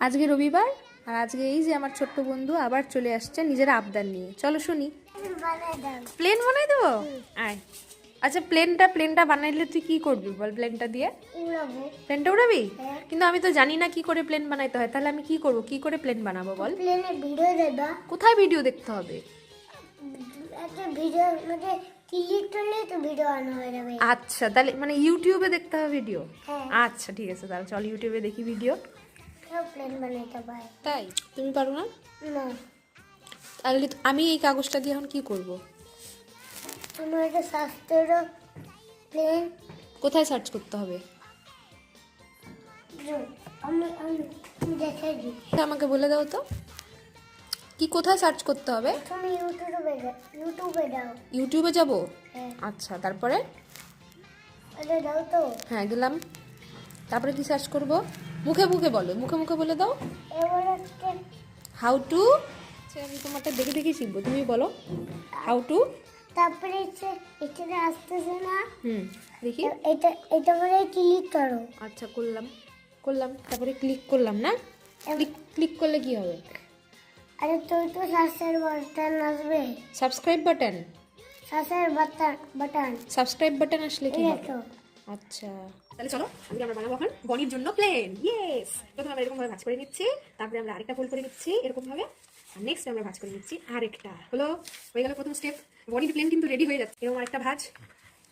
আজকে রবিবার আর আজকে এই যে আমার ছোট্ট বন্ধু আবার চলে আসছে নিজের আবদার নিয়ে। চলো শুনি। প্লেন বানাই দেবো? আয়। আচ্ছা প্লেনটা বানাইলে তুই কি করবি বল? প্লেনটা দিয়ে প্লেনটা উড়াবি? কিন্তু আমি তো জানি না কি করে প্লেন বানাইতে হয়, তাহলে আমি কি করব? কি করে প্লেন বানাবো বল? প্লেনের ভিডিও দেবা। কোথায় ভিডিও দেখতে হবে? একটা ভিডিও মানে ক্লিক করলে তো ভিডিও অন হয়ে যাবে। আচ্ছা তাহলে মানে ইউটিউবে দেখতে হবে ভিডিও? হ্যাঁ। আচ্ছা ঠিক আছে, তাহলে চল ইউটিউবে দেখি ভিডিও। সব প্লেন বানাইতে পারে। তাই? তুমি পারো না? না, তাহলে আমি এই কাগজটা দিয়ে এখন কি করব? তোমার একটা শাস্ত্র প্লেন। কোথায় সার্চ করতে হবে? আমি আমি দেখাই দিই। আমাকে বলে দাও তো, কি কোথায় সার্চ করতে হবে? তুমি ইউটিউবে দাও। ইউটিউবে যাব? হ্যাঁ। আচ্ছা তারপরে? আরে দাও তো। হ্যাঁ গেলাম। তারপরে কি সার্চ করব? মুখে মুখে বলো, মুখে মুখে বলে দাও। এবার একটা হাউ টু। আমি তোমারটা দেখে দেখে শিখবো, তুমি বলো হাউ টু। তারপরে এটা আসতেছে না। দেখি। এটা এটা পরে ক্লিক করো। আচ্ছা করলাম করলাম, তারপরে ক্লিক করলাম না? ক্লিক করলে কি হবে? আরে তুই তো সাবস্ক্রাইব বাটন আসবে। Subscribe button? সাবস্ক্রাইব বাটন আসলে কি হবে? তো আচ্ছা তাহলে চলো আজকে আমরা বানাবো এখন বনির জন্য প্লেন। ইয়েস, প্রথমে আমরা এরকম ভাবে ভাঁজ করে নিচ্ছি, তারপরে আমরা আরেকটা ফোল্ড করে নিচ্ছি এরকম ভাবে, আর নেক্সট আমরা ভাঁজ করে নিচ্ছি আরেকটা। হলো, হয়ে গেল প্রথম স্টেপ। বনির প্লেন কিন্তু রেডি হয়ে যাচ্ছে। এরকম আরেকটা ভাঁজ,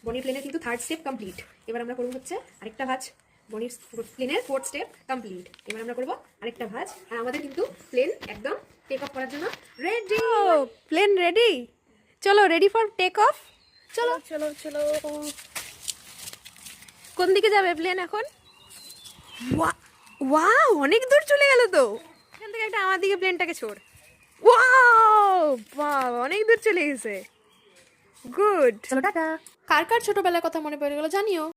বনির প্লেনের কিন্তু থার্ড স্টেপ কমপ্লিট। এবার আমরা করবো হচ্ছে আরেকটা ভাঁজ, বনির প্লেনের ফোর্থ স্টেপ কমপ্লিট। এবার আমরা করবো আরেকটা ভাঁজ, আর আমাদের কিন্তু প্লেন একদম টেক অফ করার জন্য রেডি। প্লেন রেডি, চলো রেডি ফর টেক অফ। চলো চলো চলো। কোন দিকে যাবে প্লেন এখন? ওয়াও অনেক দূর চলে গেল তো। এখান থেকে একটা আমার দিকে প্লেনটাকে ছোড়। ওয়াও বাহ, অনেক দূর চলে গেছে। গুড, চলো টাটা। কার কার ছোটবেলার কথা মনে পড়ে গেল জানিও।